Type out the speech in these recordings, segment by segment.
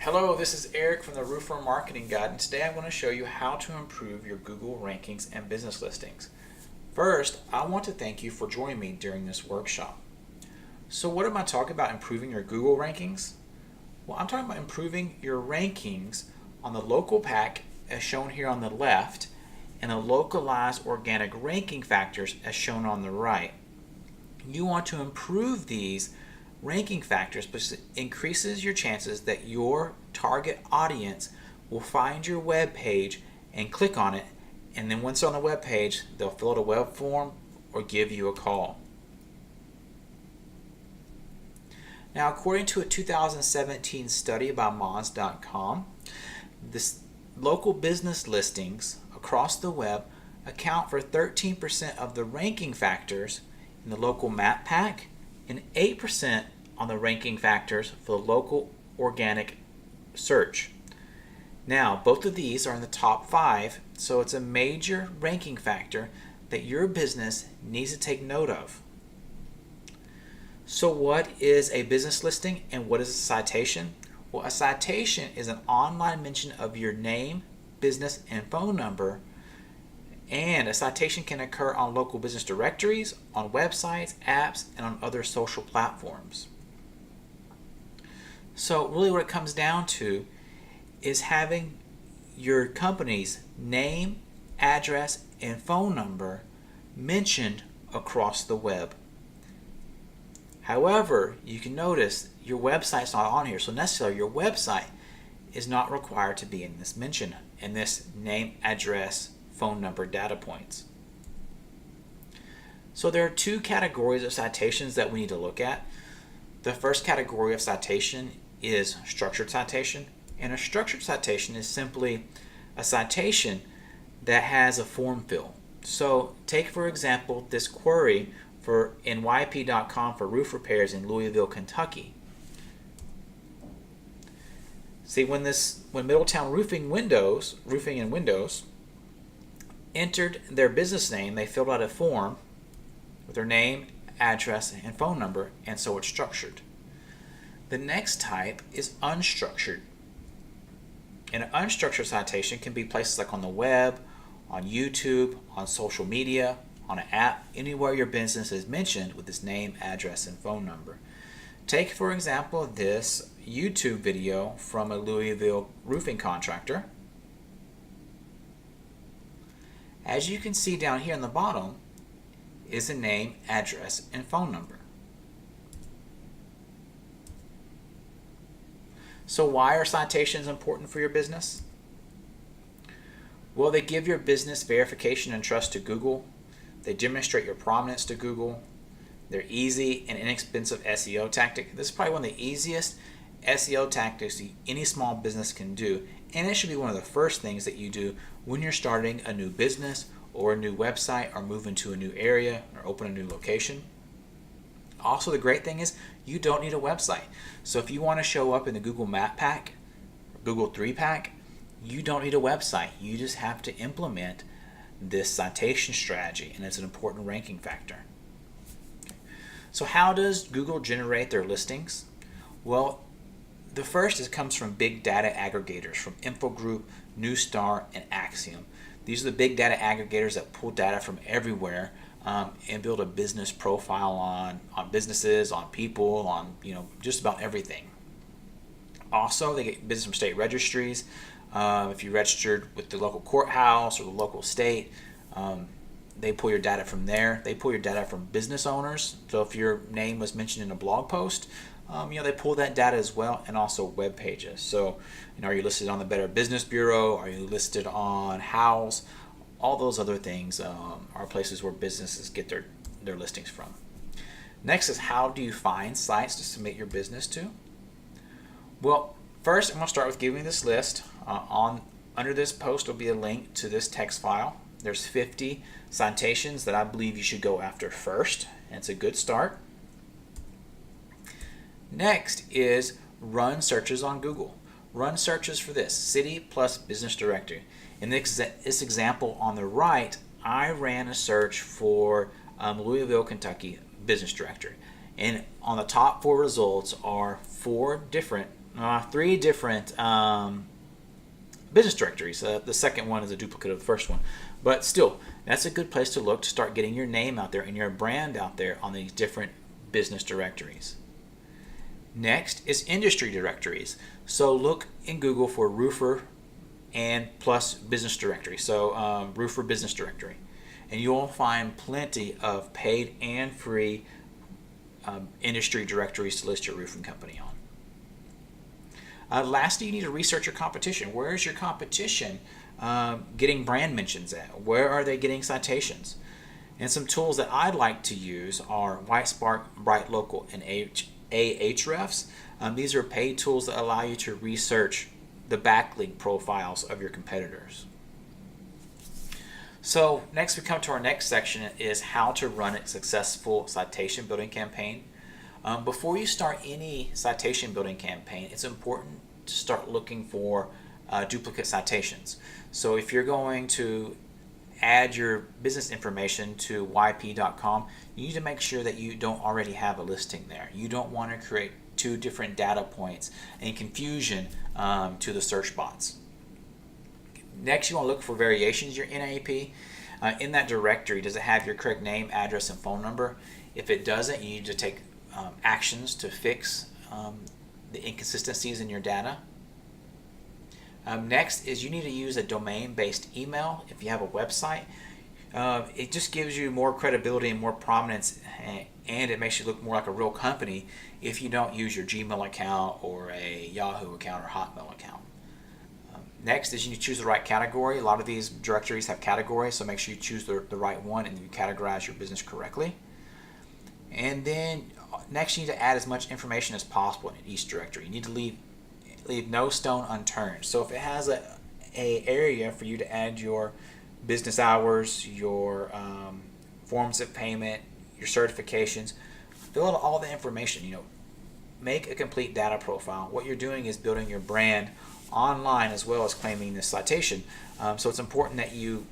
Hello, this is Eric from the Roofer Marketing Guide, and today I want to show you how to improve your Google rankings and business listings. First, I want to thank you for joining me during this workshop. So what am I talking about improving your Google rankings? Well, I'm talking about improving your rankings on the local pack as shown here on the left and the localized organic ranking factors as shown on the right. You want to improve these ranking factors because it increases your chances that your target audience will find your web page and click on it, and then once they're on the web page, they'll fill out a web form or give you a call. Now, according to a 2017 study by Moz.com, this local business listings across the web account for 13% of the ranking factors in the local map pack and 8% on the ranking factors for the local organic search. Now, both of these are in the top 5, so it's a major ranking factor that your business needs to take note of. So what is a business listing and what is a citation? Well, a citation is an online mention of your name, business, and phone number. And a citation can occur on local business directories, on websites, apps, and on other social platforms. So really what it comes down to is having your company's name, address, and phone number mentioned across the web. However, you can notice your website's not on here, so necessarily your website is not required to be in this mention, in this name, address, phone number data points. So there are 2 categories of citations that we need to look at. The first category of citation is structured citation, and a structured citation is simply a citation that has a form fill. So take for example this query for NYP.com for roof repairs in Louisville, Kentucky. See, when Middletown Roofing and Windows entered their business name, they filled out a form with their name, address, and phone number, and so it's structured. The next type is unstructured. And an unstructured citation can be places like on the web, on YouTube, on social media, on an app, anywhere your business is mentioned with its name, address, and phone number. Take, for example, this YouTube video from a Louisville roofing contractor. As you can see down here on the bottom is the name, address, and phone number. So why are citations important for your business? Well, they give your business verification and trust to Google. They demonstrate your prominence to Google. They're easy and inexpensive SEO tactic. This is probably one of the easiest SEO tactics any small business can do, and it should be one of the first things that you do when you're starting a new business or a new website or moving to a new area or open a new location. Also, the great thing is you don't need a website. So if you want to show up in the Google Map Pack, or Google 3 Pack, you don't need a website. You just have to implement this citation strategy, and it's an important ranking factor. So how does Google generate their listings? Well, the first comes from big data aggregators, from Infogroup, Newstar, and Axiom. These are the big data aggregators that pull data from everywhere and build a business profile on businesses, on people, on just about everything. Also, they get business from state registries. If you registered with the local courthouse or the local state, they pull your data from there. They pull your data from business owners. So if your name was mentioned in a blog post, they pull that data as well, and also web pages. So, are you listed on the Better Business Bureau? Are you listed on House? All those other things are places where businesses get their listings from. Next is, how do you find sites to submit your business to? Well, first I'm going to start with giving you this list. Under this post will be a link to this text file. There's 50 citations that I believe you should go after first, and it's a good start. Next is run searches on Google. Run searches for this, city plus business directory. In this example on the right, I ran a search for Louisville, Kentucky business directory. And on the top 4 results are 4 different three different business directories. The second one is a duplicate of the first one. But still, that's a good place to look to start getting your name out there and your brand out there on these different business directories. Next is industry directories. So look in Google for roofer and plus business directory. So roofer business directory. And you'll find plenty of paid and free industry directories to list your roofing company on. Lastly, you need to research your competition. Where is your competition getting brand mentions at? Where are they getting citations? And some tools that I like to use are WhiteSpark, BrightLocal, and Ahrefs. These are paid tools that allow you to research the backlink profiles of your competitors. So next we come to our next section is how to run a successful citation building campaign. Before you start any citation building campaign, it's important to start looking for duplicate citations. So if you're going to add your business information to yp.com, you need to make sure that you don't already have a listing there. You don't want to create two different data points and confusion to the search bots. Next, you want to look for variations in your NAP. In that directory, does it have your correct name, address, and phone number? If it doesn't, you need to take actions to fix the inconsistencies in your data. Next is you need to use a domain-based email if you have a website. It just gives you more credibility and more prominence, and it makes you look more like a real company if you don't use your Gmail account or a Yahoo account or Hotmail account. Next is you need to choose the right category. A lot of these directories have categories, so make sure you choose the right one and you categorize your business correctly. And then next you need to add as much information as possible in each directory. You need to leave no stone unturned. So if it has a area for you to add your business hours, your forms of payment, your certifications, fill out all the information. Make a complete data profile. What you're doing is building your brand online as well as claiming this citation. So it's important that you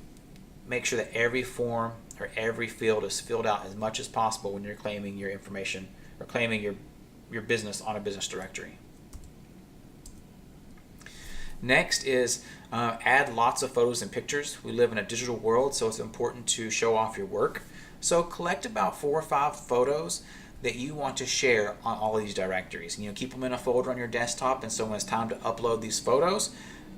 make sure that every form or every field is filled out as much as possible when you're claiming your information or claiming your business on a business directory. Next is add lots of photos and pictures. We live in a digital world, so it's important to show off your work. So collect about 4 or 5 photos that you want to share on all of these directories. Keep them in a folder on your desktop, and so when it's time to upload these photos,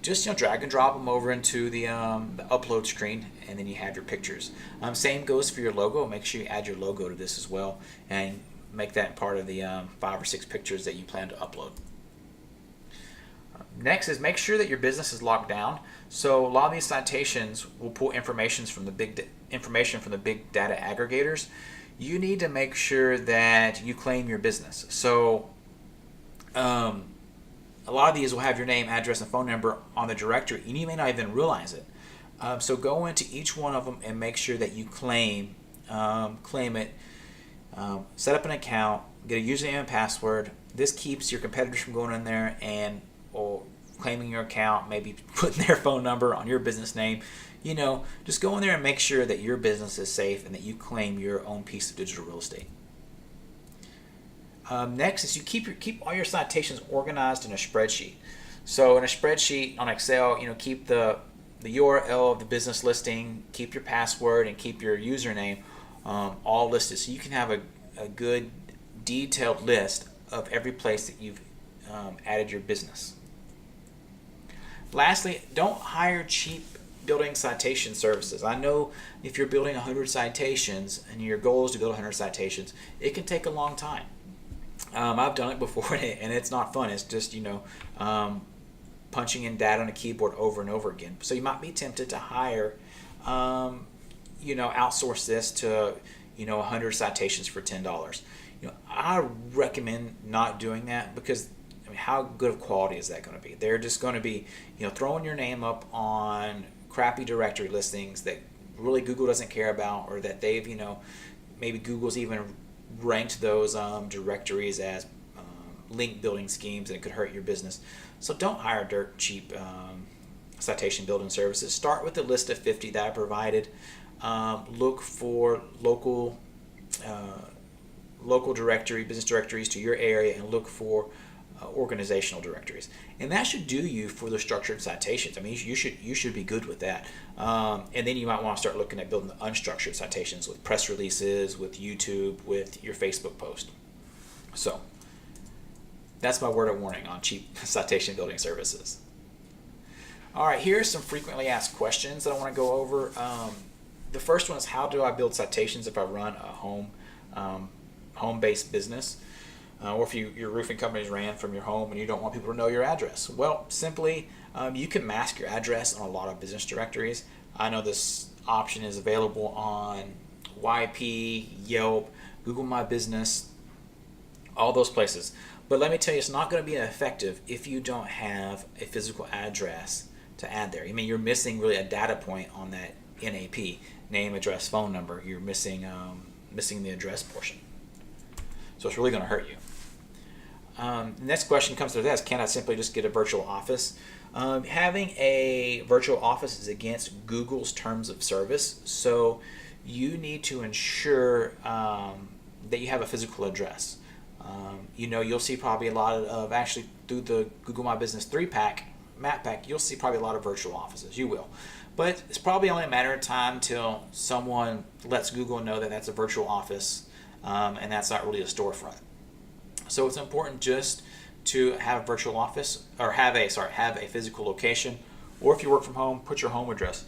just drag and drop them over into the upload screen, and then you have your pictures. Same goes for your logo. Make sure you add your logo to this as well, and make that part of the 5 or 6 pictures that you plan to upload. Next is make sure that your business is locked down. So a lot of these citations will pull information from the big data aggregators. You need to make sure that you claim your business. So a lot of these will have your name, address, and phone number on the directory, and you may not even realize it. So go into each one of them and make sure that you claim it. Set up an account, get a username and password. This keeps your competitors from going in there and or claiming your account, maybe putting their phone number on your business name. Just go in there and make sure that your business is safe and that you claim your own piece of digital real estate. Next is you keep all your citations organized in a spreadsheet. So in a spreadsheet on Excel, keep the URL of the business listing, keep your password, and keep your username all listed, so you can have a good detailed list of every place that you've added your business. Lastly, don't hire cheap building citation services. I know if you're building 100 citations and your goal is to build 100 citations, it can take a long time. I've done it before and it's not fun. It's just punching in data on a keyboard over and over again. So you might be tempted to hire, outsource this to 100 citations for $10. I recommend not doing that because how good of quality is that going to be? They're just going to be, throwing your name up on crappy directory listings that really Google doesn't care about, or that they've, maybe Google's even ranked those directories as link building schemes, and it could hurt your business. So don't hire dirt cheap citation building services. Start with a list of 50 that I provided. Look for local directory, business directories to your area, and look for organizational directories, and that should do you for the structured citations. I mean, you should be good with that. And then you might want to start looking at building the unstructured citations with press releases, with YouTube, with your Facebook post. So that's my word of warning on cheap citation building services. All right, here's some frequently asked questions that I want to go over. The first one is, how do I build citations if I run a home-based business? Or if your roofing company is ran from your home and you don't want people to know your address. Well, simply, you can mask your address on a lot of business directories. I know this option is available on YP, Yelp, Google My Business, all those places. But let me tell you, it's not going to be effective if you don't have a physical address to add there. I mean, you're missing really a data point on that NAP, name, address, phone number. You're missing the address portion. So it's really going to hurt you. The next question comes to this: can I simply just get a virtual office? Having a virtual office is against Google's terms of service, so you need to ensure that you have a physical address. You'll see probably a lot of actually through the Google My Business 3-pack, map pack, you'll see probably a lot of virtual offices. You will. But it's probably only a matter of time till someone lets Google know that that's a virtual office and that's not really a storefront. So it's important just to have a virtual office, or have a physical location, or if you work from home, put your home address.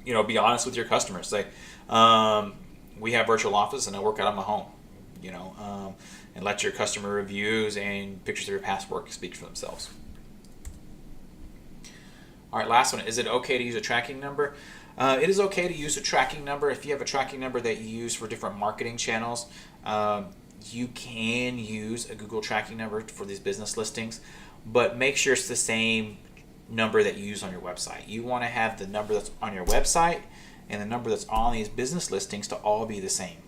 Be honest with your customers. Say, we have virtual office and I work out of my home. And let your customer reviews and pictures of your past work speak for themselves. All right, last one. Is it okay to use a tracking number? It is okay to use a tracking number. If you have a tracking number that you use for different marketing channels, you can use a Google tracking number for these business listings, but make sure it's the same number that you use on your website. You want to have the number that's on your website and the number that's on these business listings to all be the same.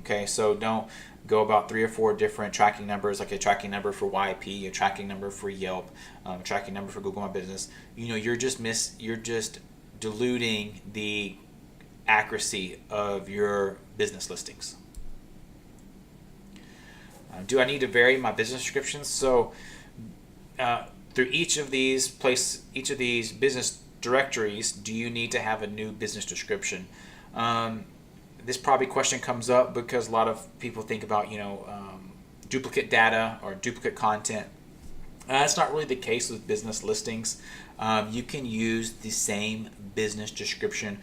Okay, so don't go about 3 or 4 different tracking numbers, like a tracking number for YP, a tracking number for Yelp, a tracking number for Google My Business. You're just diluting the accuracy of your business listings. Do I need to vary my business descriptions? So through each of these business directories, do you need to have a new business description? This probably question comes up because a lot of people think about duplicate data or duplicate content. That's not really the case with business listings. You can use the same business description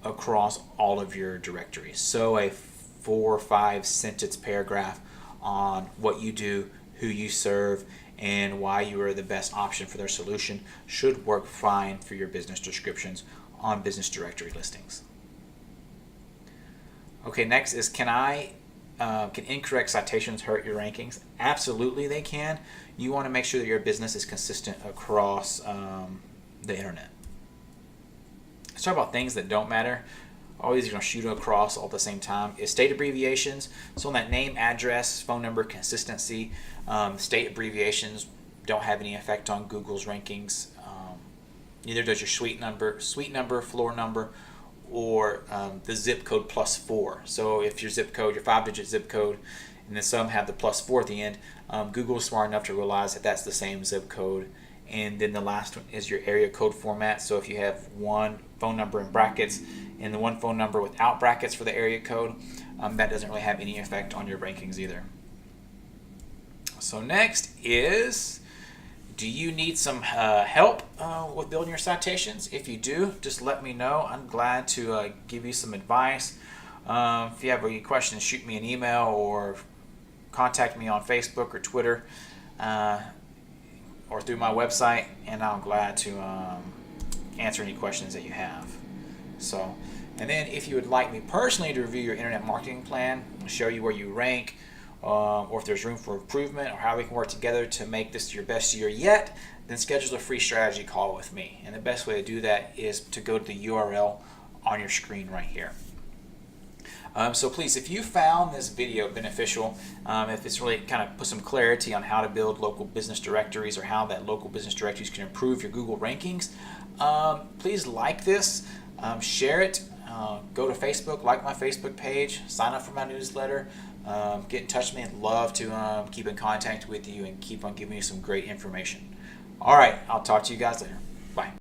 across all of your directories. So a 4 or 5 sentence paragraph on what you do, who you serve, and why you are the best option for their solution should work fine for your business descriptions on business directory listings. Okay, next is, can incorrect citations hurt your rankings? Absolutely they can. You want to make sure that your business is consistent across the internet. Let's talk about things that don't matter. All these are going to shoot across all at the same time. Is state abbreviations. So on that name, address, phone number, consistency, state abbreviations don't have any effect on Google's rankings. Neither does your suite number, floor number, or the zip code +4. So if your zip code, your 5-digit zip code, and then some have the +4 at the end, Google is smart enough to realize that that's the same zip code. And then the last one is your area code format. So if you have one phone number in brackets and the one phone number without brackets for the area code, that doesn't really have any effect on your rankings either. So next is, do you need some help with building your citations? If you do, just let me know. I'm glad to give you some advice. If you have any questions, shoot me an email or contact me on Facebook or Twitter or through my website, and I'm glad to answer any questions that you have. So, and then if you would like me personally to review your internet marketing plan, show you where you rank, or if there's room for improvement, or how we can work together to make this your best year yet, then schedule a free strategy call with me. And the best way to do that is to go to the URL on your screen right here. So please, if you found this video beneficial, if it's really kind of put some clarity on how to build local business directories or how that local business directories can improve your Google rankings, please like this, share it, go to Facebook, like my Facebook page, sign up for my newsletter, get in touch with me. I'd love to keep in contact with you and keep on giving you some great information. All right, I'll talk to you guys later. Bye.